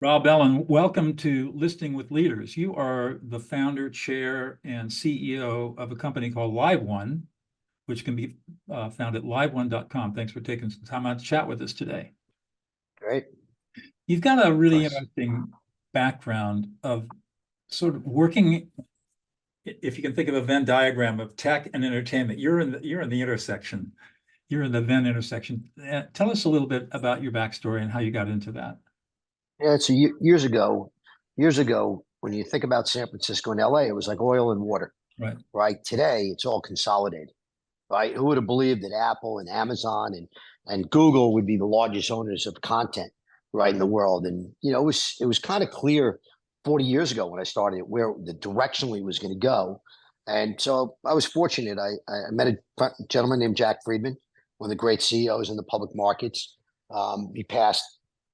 Rob Ellin, welcome to Listing with Leaders. You are the founder, chair, and CEO of a company called LiveOne, which can be found at liveone.com. Thanks for taking some time out to chat with us today. Great. You've got a really interesting background of sort of working, if you can think of a Venn diagram of tech and entertainment. You're in the intersection. You're in the Venn intersection. Tell us a little bit about your backstory and how you got into that. Yeah, so years ago, when you think about San Francisco and LA, it was like oil and water. Right. Today, it's all consolidated. Right. Who would have believed that Apple and Amazon and Google would be the largest owners of content right in the world? And it was kind of clear 40 years ago when I started it where the directionally was going to go. And so I was fortunate. I met a gentleman named Jack Friedman, one of the great CEOs in the public markets. He passed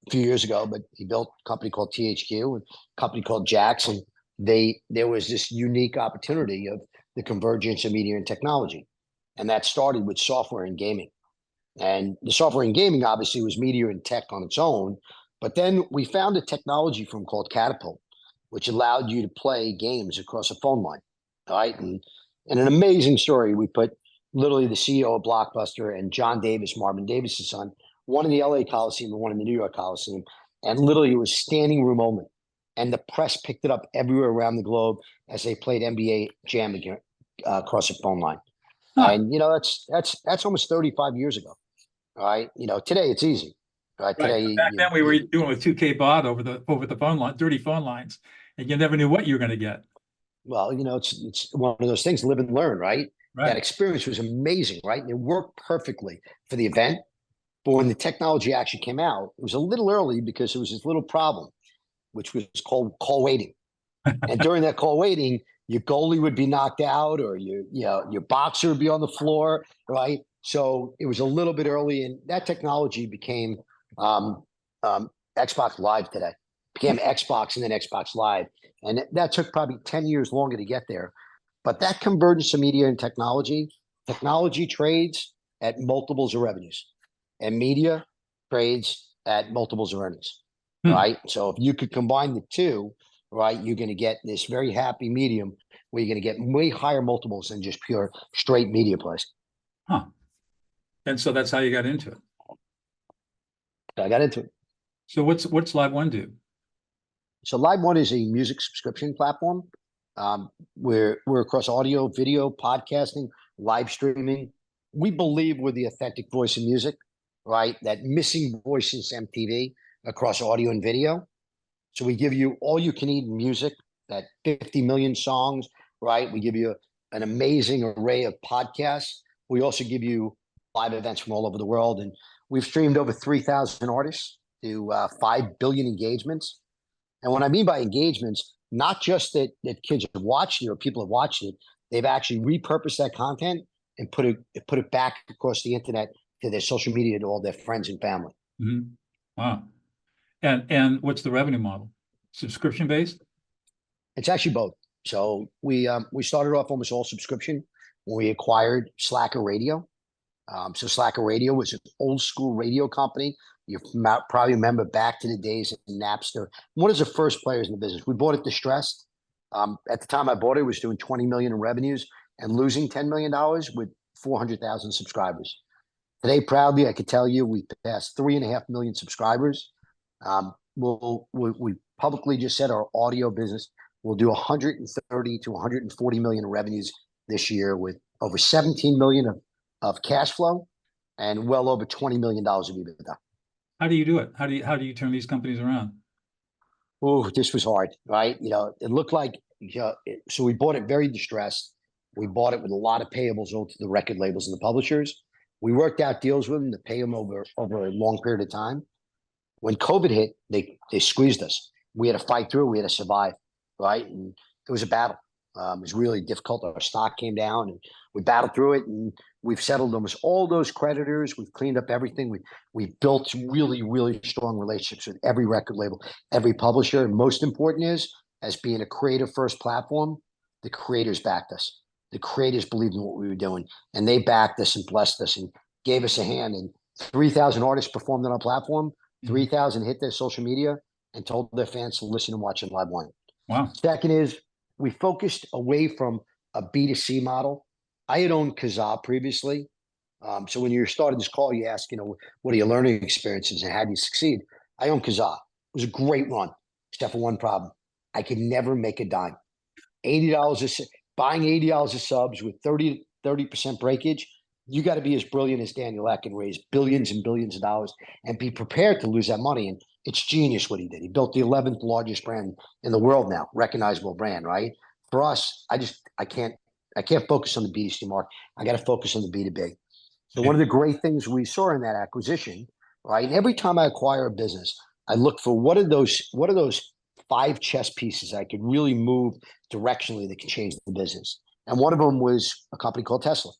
a few years ago, but he built a company called THQ and a company called Jackson. There was this unique opportunity of the convergence of media and technology. And that started with software and gaming. And the software and gaming obviously was media and tech on its own. But then we found a technology firm called Catapult, which allowed you to play games across a phone line. Right. And an amazing story. We put literally the CEO of Blockbuster and John Davis, Marvin Davis's son, one in the LA Coliseum and one in the New York Coliseum. And literally it was standing room only. And the press picked it up everywhere around the globe as they played NBA Jam across a phone line. Huh. And, that's almost 35 years ago. Right. Today it's easy. Right. Today, back then we were doing with 2K baud over the phone line, dirty phone lines, and you never knew what you were going to get. Well, it's one of those things, live and learn, right? That experience was amazing, right? And it worked perfectly for the event. But when the technology actually came out, it was a little early because there was this little problem, which was called call waiting. And during that call waiting, your goalie would be knocked out or your boxer would be on the floor, right? So it was a little bit early, and that technology became Xbox Live today. Became Xbox and then Xbox Live. And that took probably 10 years longer to get there. But that convergence of media and technology trades at multiples of revenues. And media trades at multiples of earnings, right? So if you could combine the two, right, you're going to get this very happy medium where you're going to get way higher multiples than just pure straight media plays. Huh. And so that's how you got into it. I got into it. So what's LiveOne do? So LiveOne is a music subscription platform. We're across audio, video, podcasting, live streaming. We believe we're the authentic voice of music. Right, that missing voice is MTV across audio and video. So we give you all you can eat in music, that 50 million songs, right? We give you an amazing array of podcasts. We also give you live events from all over the world. And we've streamed over 3,000 artists to 5 billion engagements. And what I mean by engagements, not just that kids have watched it or people have watched it, they've actually repurposed that content and put it back across the internet to their social media, to all their friends and family. Mm-hmm. Wow. And what's the revenue model? Subscription based? It's actually both. So we started off almost all subscription when we acquired Slacker Radio. So Slacker Radio was an old school radio company. You probably remember back to the days of Napster. One of the first players in the business. We bought it distressed. At the time I bought it, it was doing 20 million in revenues and losing $10 million with 400,000 subscribers. Today, proudly, I could tell you we passed 3.5 million subscribers. We publicly just said our audio business will do 130 to 140 million in revenues this year with over 17 million of cash flow and well over $20 million of EBITDA. How do you do it? How do you turn these companies around? Oh, this was hard, right? It looked like, so we bought it very distressed. We bought it with a lot of payables owed to the record labels and the publishers. We worked out deals with them to pay them over a long period of time. When COVID hit, they squeezed us. We had to fight through. We had to survive, right? And it was a battle. It was really difficult. Our stock came down, and we battled through it. And we've settled almost all those creditors. We've cleaned up everything. We built really, really strong relationships with every record label, every publisher. And most important is, as being a creative first platform, the creators backed us. The creators believed in what we were doing, and they backed us and blessed us and gave us a hand. And 3,000 artists performed on our platform. 3,000 hit their social media, and told their fans to listen and watch on LiveOne. Wow. Second is we focused away from a B2C model. I had owned Kazaa previously. So when you started this call, you asked, what are your learning experiences and how do you succeed? I owned Kazaa. It was a great run, except for one problem. I could never make a dime. Buying $80 of subs with 30% breakage. You got to be as brilliant as Daniel Ek and raise billions and billions of dollars and be prepared to lose that money. And it's genius what he did. He built the 11th largest brand in the world now, recognizable brand, right? For us, I can't focus on the B2C market. I got to focus on the B2B. So one of the great things we saw in that acquisition, right? And every time I acquire a business, I look for what are those 5 chess pieces I could really move directionally that can change the business. And one of them was a company called Tesla.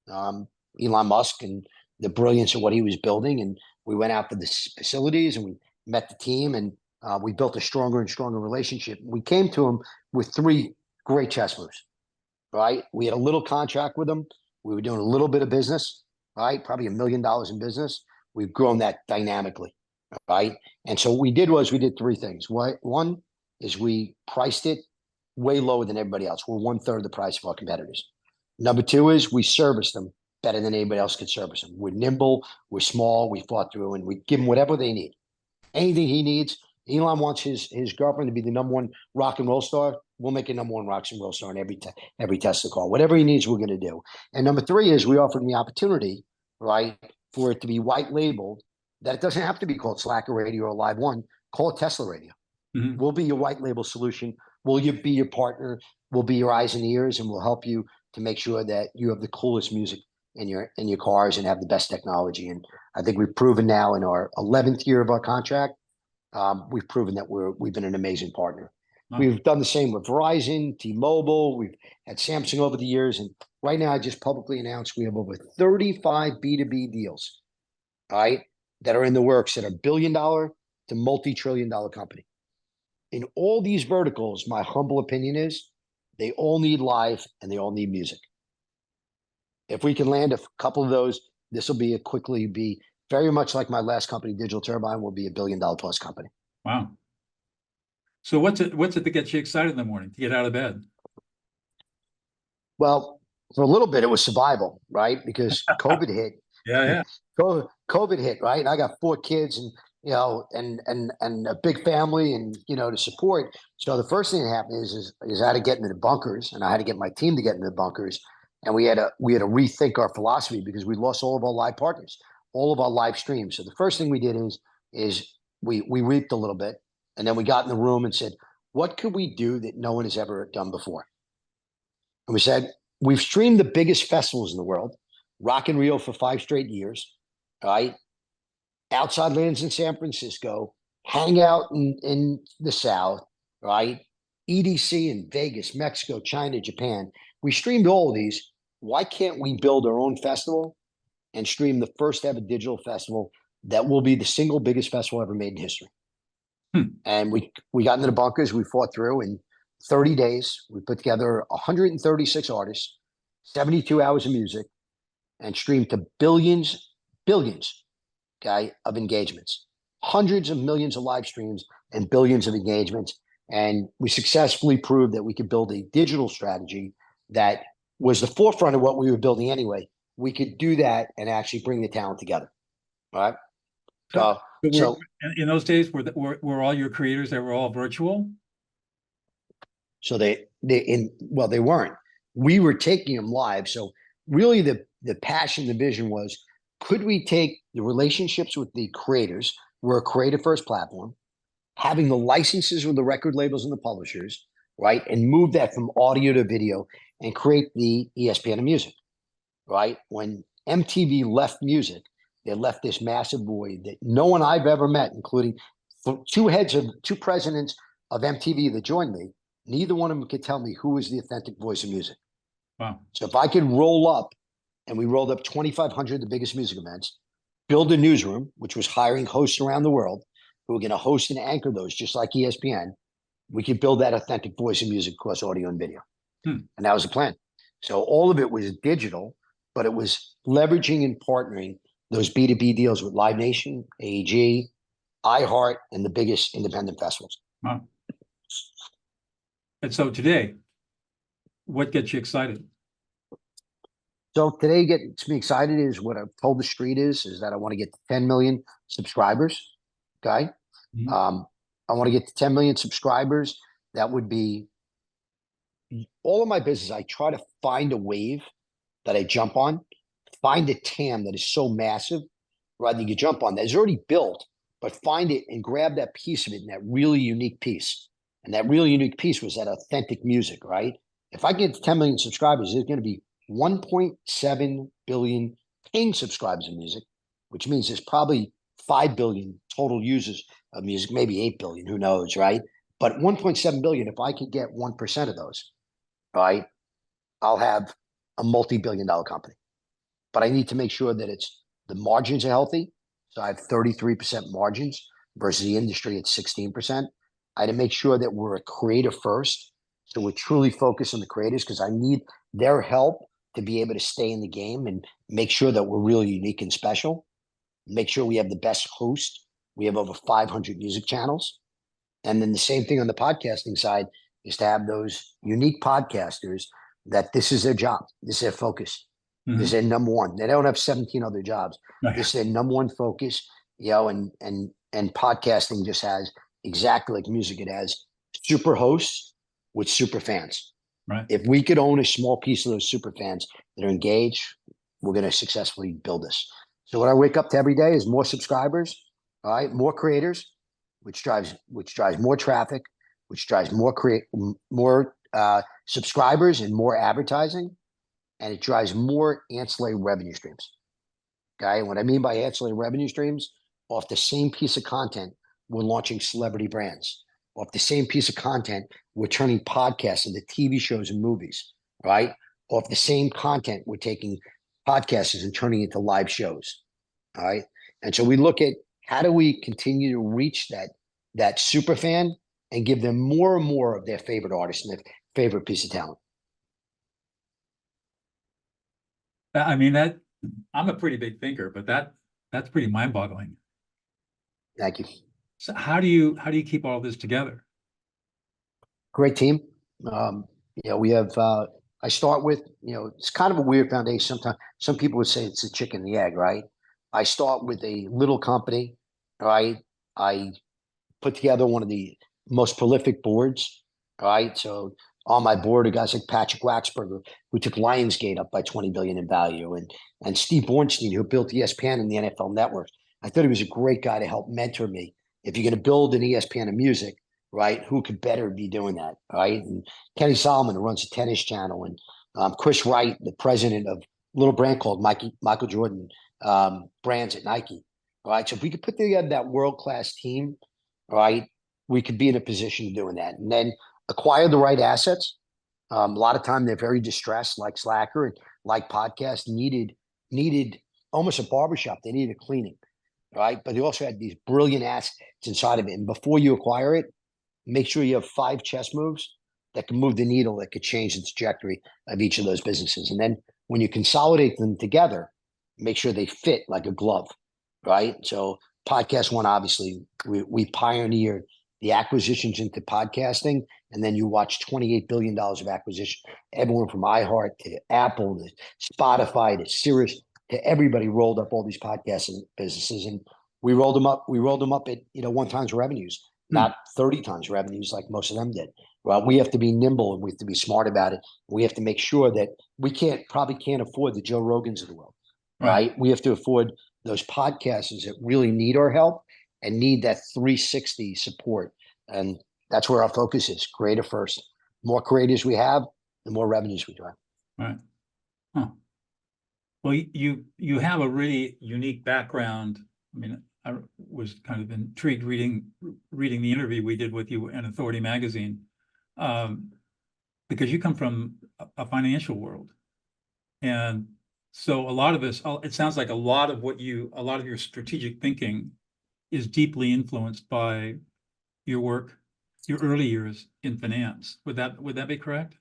Elon Musk and the brilliance of what he was building. And we went out to the facilities and we met the team and we built a stronger and stronger relationship. We came to him with 3 great chess moves, right? We had a little contract with him. We were doing a little bit of business, right? Probably $1 million in business. We've grown that dynamically, right? And so what we did was we did 3 things. One is we priced it way lower than everybody else. We're 1/3 the price of our competitors. Number 2 is we serviced them better than anybody else could service them. We're nimble, we're small, we fought through, and we give them whatever they need. Anything he needs. Elon wants his girlfriend to be the #1 rock and roll star. We'll make a #1 rock and roll star in every Tesla call. Whatever he needs, we're going to do. And number 3 is we offered him the opportunity, right, for it to be white labeled, that it doesn't have to be called Slacker Radio or LiveOne. Call it Tesla Radio. Mm-hmm. We'll be your white label solution. We'll be your partner. We'll be your eyes and ears, and we'll help you to make sure that you have the coolest music in your cars and have the best technology. And I think we've proven now in our 11th year of our contract, we've proven that we've been an amazing partner. Wow. We've done the same with Verizon, T-Mobile. We've had Samsung over the years. And right now I just publicly announced we have over 35 B2B deals, right, that are in the works that are $1 billion to multi-trillion-dollar company. In all these verticals, my humble opinion is they all need live and they all need music. If we can land a couple of those, this will quickly be very much like my last company, Digital Turbine, will be $1 billion+ company. Wow. So what's it that gets you excited in the morning to get out of bed? Well, for a little bit, it was survival, right? Because COVID hit. Yeah. COVID hit, right? And I got 4 kids and, and a big family and, to support. So the first thing that happened is I had to get into the bunkers and I had to get my team to get into the bunkers. And we had to rethink our philosophy because we lost all of our live partners, all of our live streams. So the first thing we did is we reaped a little bit. And then we got in the room and said, what could we do that no one has ever done before? And we said, we've streamed the biggest festivals in the world, Rock in Rio for 5 straight years, right? Outside Lands in San Francisco, Hangout in the South, right? EDC in Vegas, Mexico, China, Japan. We streamed all of these. Why can't we build our own festival and stream the first ever digital festival that will be the single biggest festival ever made in history? And we got into the bunkers. We fought through in 30 days. We put together 136 artists, 72 hours of music, and streamed to billions, of engagements, hundreds of millions of live streams and billions of engagements. And we successfully proved that we could build a digital strategy that was the forefront of what we were building anyway. We could do that and actually bring the talent together, right? So in those days, were all your creators, they were all virtual? So they weren't. We were taking them live. So really the passion, the vision was, could we take the relationships with the creators? We're a creative first platform, having the licenses with the record labels and the publishers, right? And move that from audio to video and create the ESPN of music, right? When MTV left music, they left this massive void that no one I've ever met, including 2 presidents of MTV that joined me, neither one of them could tell me who is the authentic voice of music. Wow. So if I could roll up, and we rolled up 2,500 of the biggest music events, build a newsroom, which was hiring hosts around the world who were going to host and anchor those, just like ESPN, we could build that authentic voice of music across audio and video. And that was the plan. So all of it was digital, but it was leveraging and partnering those B2B deals with Live Nation, AEG, iHeart, and the biggest independent festivals. Wow. And so today, what gets you excited? So today gets me excited is what I've told the street is that I want to get to 10 million subscribers. Okay. I want to get to 10 million subscribers. That would be all of my business. I try to find a wave that I jump on, find a TAM that is so massive, right? That you jump on that is already built, but find it and grab that piece of it and that really unique piece. And that really unique piece was that authentic music, right? If I get to 10 million subscribers, there's going to be 1.7 billion paying subscribers in music, which means there's probably 5 billion total users of music, maybe 8 billion, who knows, right? But 1.7 billion, if I could get 1% of those, right, I'll have a multi-billion-dollar company. But I need to make sure that the margins are healthy. So I have 33% margins versus the industry at 16%. I had to make sure that we're a creator first. So we're truly focused on the creators because I need their help to be able to stay in the game and make sure that we're really unique and special. Make sure we have the best host. We have over 500 music channels. And then the same thing on the podcasting side is to have those unique podcasters that this is their job. This is their focus. This is their number one. They don't have 17 other jobs. This is their number one focus, and podcasting just has exactly like music. It has super hosts with super fans. Right. If we could own a small piece of those super fans that are engaged, we're going to successfully build this. So what I wake up to every day is more subscribers, all right, more creators, which drives more traffic, which drives more subscribers and more advertising, and it drives more ancillary revenue streams. Okay, and what I mean by ancillary revenue streams, off the same piece of content, we're launching celebrity brands. Off the same piece of content, we're turning podcasts into TV shows and movies, right? Off the same content, we're taking podcasters and turning it into live shows, all right? And so we look at how do we continue to reach that super fan and give them more and more of their favorite artist and their favorite piece of talent. I mean, that I'm a pretty big thinker, but that's pretty mind-boggling. Thank you. So how do you keep all this together? Great team. We have I start with, it's kind of a weird foundation. Sometimes some people would say it's a chicken and the egg, right? I start with a little company, right? I put together one of the most prolific boards, right? So on my board are guys like Patrick Waxberger, who took Lionsgate up by 20 billion in value, and Steve Bornstein, who built ESPN and the NFL Network. I thought he was a great guy to help mentor me. If you're going to build an ESPN of music, right, who could better be doing that, right? And Kenny Solomon, who runs a tennis channel, and Chris Wright, the president of a little brand called Michael Jordan brands at Nike, right? So if we could put together that world-class team, right, we could be in a position of doing that. And then acquire the right assets. A lot of time they're very distressed, like Slacker and like podcast needed almost a barbershop. They needed a cleaning, right? But they also had these brilliant assets inside of it. And before you acquire it, make sure you have 5 chess moves that can move the needle, that could change the trajectory of each of those businesses. And then when you consolidate them together, make sure they fit like a glove, right? So Podcast One, obviously, we pioneered the acquisitions into podcasting, and then you watch $28 billion of acquisition. Everyone from iHeart to Apple to Spotify to Sirius to everybody rolled up all these podcasting businesses, and we rolled them up. We rolled them up at 1 times revenues, not 30 times revenues like most of them did. Well, we have to be nimble and we have to be smart about it. We have to make sure that we probably can't afford the Joe Rogans of the world, right? We have to afford those podcasters that really need our help and need that 360 support. And that's where our focus is, creator first. The more creators we have, the more revenues we drive. Right. Huh. Well, you have a really unique background. I mean, I was kind of intrigued reading the interview we did with you in Authority magazine, because you come from a financial world. And so a lot of this, it sounds like a lot of your strategic thinking is deeply influenced by your work, your early years in finance. Would that be correct?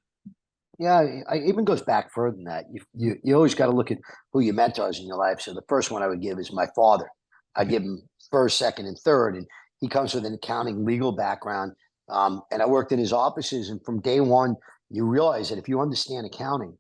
Yeah, it even goes back further than that. You always got to look at who your mentors in your life. So the first one I would give is my father, I give him first, second, and third. And he comes with an accounting legal background. And I worked in his offices. And from day one, you realize that if you understand accounting,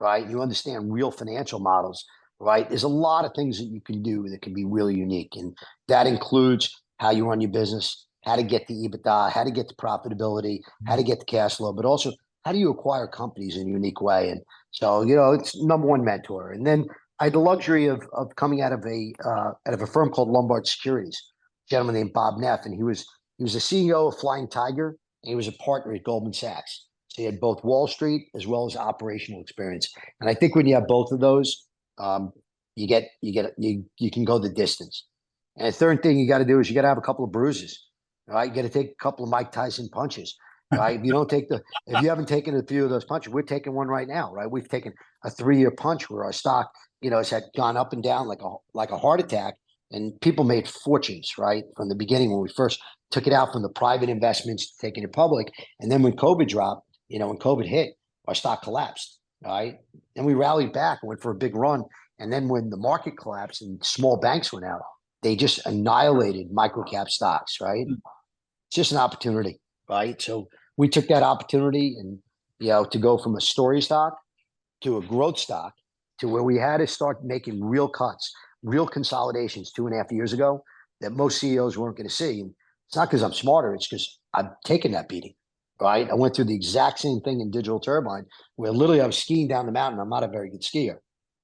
right, you understand real financial models, right, there's a lot of things that you can do that can be really unique. And that includes how you run your business, how to get the EBITDA, how to get the profitability, how to get the cash flow, but also how do you acquire companies in a unique way. And so, it's number one mentor. And then I had the luxury of coming out of a firm called Lombard Securities, a gentleman named Bob Neff, and he was the CEO of Flying Tiger, and he was a partner at Goldman Sachs. So he had both Wall Street as well as operational experience. And I think when you have both of those, you can go the distance. And the third thing you got to do is you got to have a couple of bruises. Right, you got to take a couple of Mike Tyson punches. Right, if you haven't taken a few of those punches, we're taking one right now. Right, we've taken a 3-year punch where our stock, has had gone up and down like a heart attack, and people made fortunes. Right, from the beginning when we first took it out from the private investments, taking it public, and then when COVID dropped, when COVID hit, our stock collapsed. Right, and we rallied back and went for a big run, and then when the market collapsed and small banks went out, they just annihilated microcap stocks. Right. It's just an opportunity, right? So we took that opportunity and, to go from a story stock to a growth stock to where we had to start making real cuts, real consolidations 2.5 years ago that most CEOs weren't going to see. And it's not because I'm smarter. It's because I've taken that beating, right? I went through the exact same thing in Digital Turbine where literally I was skiing down the mountain. I'm not a very good skier,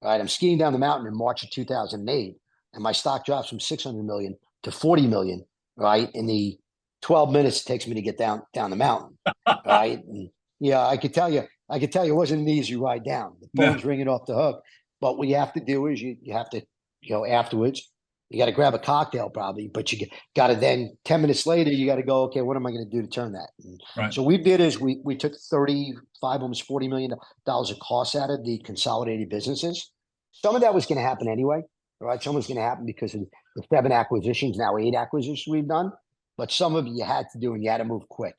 right? I'm skiing down the mountain in March of 2008 and my stock drops from 600 million to 40 million, right? In the 12 minutes it takes me to get down the mountain, right? And I could tell you it wasn't an easy ride down. The phone's ringing off the hook. But what you have to do is you have to, afterwards, you got to grab a cocktail probably, but you got to then 10 minutes later, you got to go, okay, what am I going to do to turn that? And so we did is we took 35, almost $40 million of costs out of the consolidated businesses. Some of that was going to happen anyway, right? Some was going to happen because of the 7 acquisitions, now 8 acquisitions we've done. But some of it you had to do, and you had to move quick.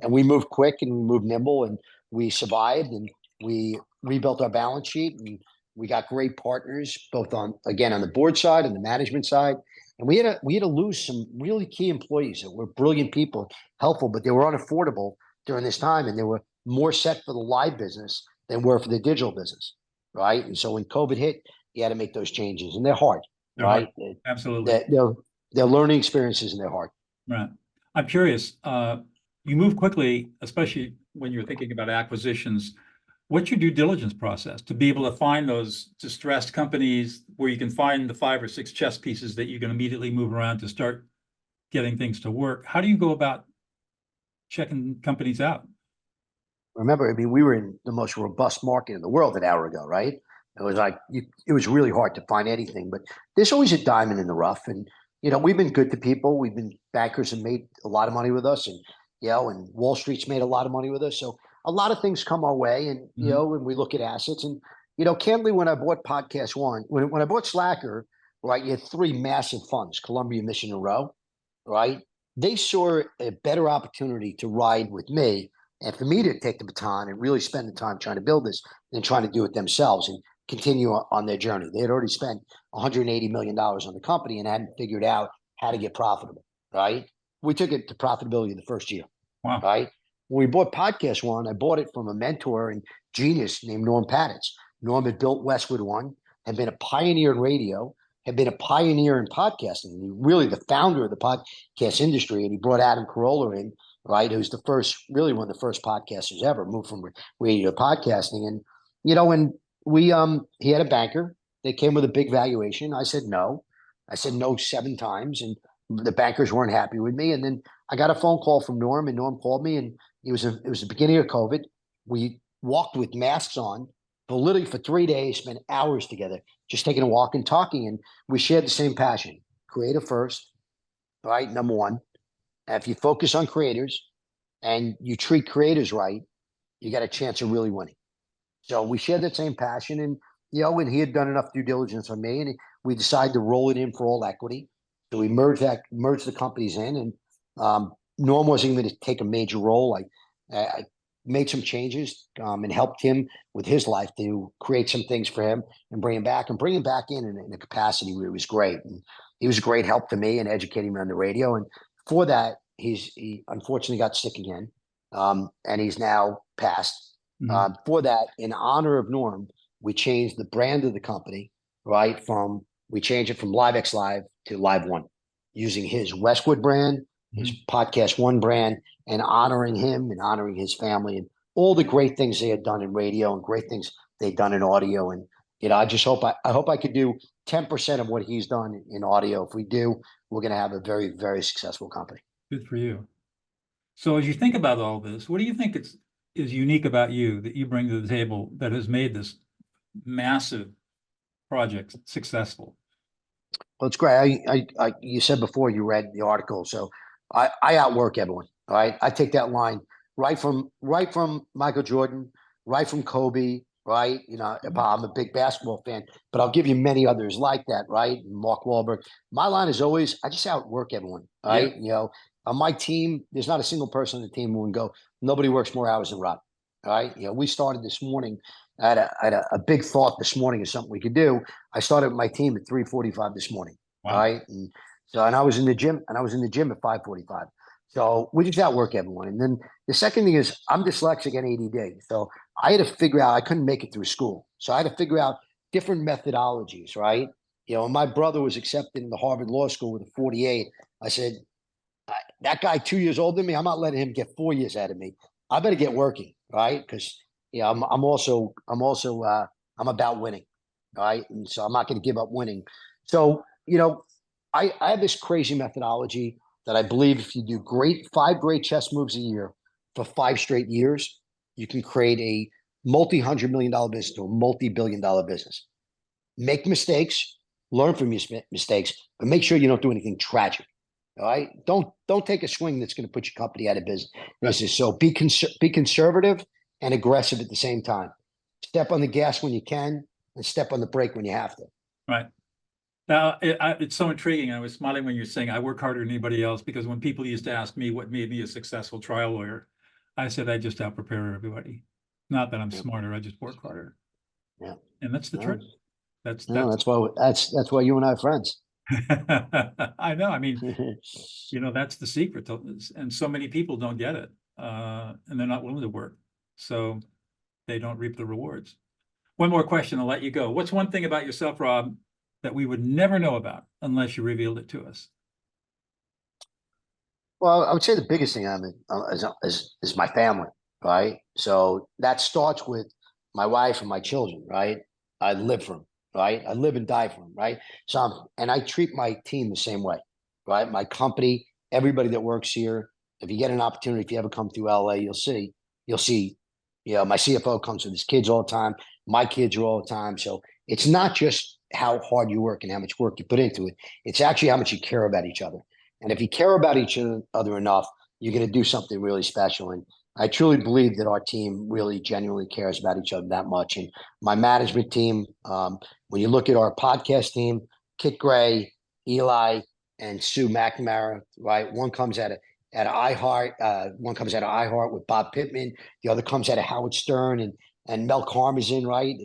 And we moved quick and we moved nimble and we survived and we rebuilt our balance sheet and we got great partners, both on the board side and the management side. And we had to lose some really key employees that were brilliant people, helpful, but they were unaffordable during this time. And they were more set for the live business than were for the digital business. Right. And so when COVID hit, you had to make those changes and they're hard. Right. Absolutely. They're learning experiences and they're hard. Right. I'm curious, you move quickly, especially when you're thinking about acquisitions. What's your due diligence process to be able to find those distressed companies where you can find the 5 or 6 chess pieces that you can immediately move around to start getting things to work? How do you go about checking companies out? Remember, we were in the most robust market in the world an hour ago, right? It was like, it was really hard to find anything, but there's always a diamond in the rough. And, we've been good to people. We've been bankers and made a lot of money with us and, and Wall Street's made a lot of money with us. So a lot of things come our way and, when we look at assets and, candidly, when I bought Podcast One, when I bought Slacker, right, you had 3 massive funds, Columbia, Mission, and Row, right? They saw a better opportunity to ride with me and for me to take the baton and really spend the time trying to build this than trying to do it themselves and continue on their journey. They had already spent $180 million on the company and hadn't figured out how to get profitable, right? We took it to profitability the first year, right? When we bought Podcast One, I bought it from a mentor and genius named Norm Patitz. Norm had built Westwood One, had been a pioneer in radio, had been a pioneer in podcasting, really the founder of the podcast industry. And he brought Adam Carolla in, right, who's really one of the first podcasters ever, moved from radio to podcasting. And, he had a banker. They came with a big valuation. I said no. I said no 7 times, and the bankers weren't happy with me. And then I got a phone call from Norm, and Norm called me, and it was the beginning of COVID. We walked with masks on, but literally for 3 days, spent hours together, just taking a walk and talking. And we shared the same passion: creative first, right? Number one. And if you focus on creators and you treat creators right, you got a chance of really winning. So we shared that same passion, and and he had done enough due diligence on me, and we decided to roll it in for all equity. So we merged the companies in, and Norm wasn't even going to take a major role. I made some changes and helped him with his life to create some things for him and bring him back in a capacity where it was great. And he was a great help to me in educating me on the radio. And for that, he unfortunately got sick again, and he's now passed. For that, in honor of Norm, we changed the brand of the company, right? We changed it from LiveX Live to LiveOne, using his Westwood brand, his Podcast One brand, and honoring him and honoring his family and all the great things they had done in radio and great things they'd done in audio. And I just hope I hope I could do 10% of what he's done in audio. If we do, we're going to have a very, very successful company. Good for you. So as you think about all this, what do you think is unique about you that you bring to the table that has made this massive project successful? Well, it's great. You said before you read the article, so I outwork everyone. All right, I take that line right from Michael Jordan, right from Kobe. Right, I'm a big basketball fan, but I'll give you many others like that. Right, Mark Wahlberg. My line is always, I just outwork everyone. Right, on my team, there's not a single person on the team who would go, nobody works more hours than Rob. All right, we started this morning. I had a big thought this morning of something we could do. I started with my team at 3:45 this morning. Wow. All right, and I was in the gym, at 5:45. So we just outwork everyone. And then the second thing is I'm dyslexic and ADD. So I had to figure out, I couldn't make it through school. So I had to figure out different methodologies, right? My brother was accepted into Harvard Law School with a 48. I said, that guy 2 years older than me, I'm not letting him get 4 years out of me. I better get working, right? Because I'm about winning, right? And so I'm not going to give up winning. So, I have this crazy methodology that I believe if you do 5 great chess moves a year for 5 straight years, you can create a multi-$100-million business to a multi-billion-dollar business. Make mistakes, learn from your mistakes, but make sure you don't do anything tragic. All right, don't take a swing that's going to put your company out of business. So be conservative and aggressive at the same time. Step on the gas when you can, and step on the brake when you have to. Right. Now, it's so intriguing. I was smiling when you're saying I work harder than anybody else, because when people used to ask me what made me a successful trial lawyer, I said I just out-prepare everybody. Not that I'm smarter, I just work harder. Yeah, and that's the truth. That's why you and I are friends. I know. I mean, that's the secret to this. And so many people don't get it, and they're not willing to work, so they don't reap the rewards. One more question, I'll let you go. What's one thing about yourself, Rob, that we would never know about unless you revealed it to us? Well, I would say the biggest thing is my family, right? So that starts with my wife and my children, right? I live for them, right? I live and die for them, right? So and I treat my team the same way, right? My company, everybody that works here. If you get an opportunity, if you ever come through LA, you'll see, my CFO comes with his kids all the time. My kids are all the time. So it's not just how hard you work and how much work you put into it. It's actually how much you care about each other. And if you care about each other enough, you're going to do something really special. And I truly believe that our team really genuinely cares about each other that much. And my management team, when you look at our podcast team, Kit Gray, Eli, and Sue McNamara, right? One comes out of iHeart with Bob Pittman. The other comes out of Howard Stern and Mel Karmazin, right?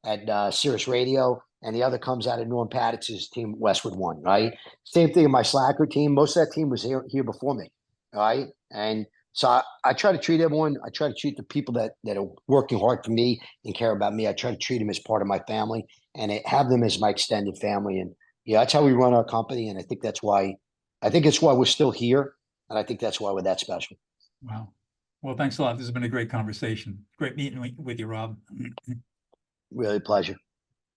At Sirius Radio. And the other comes out of Norm Pattitz's team, Westwood One, right? Same thing in my Slacker team. Most of that team was here before me, right? And so I try to treat everyone. I try to treat the people that are working hard for me and care about me. I try to treat them as part of my family and have them as my extended family. And that's how we run our company. And I think it's why we're still here. And I think that's why we're that special. Wow. Well, thanks a lot. This has been a great conversation. Great meeting with you, Rob. Really a pleasure.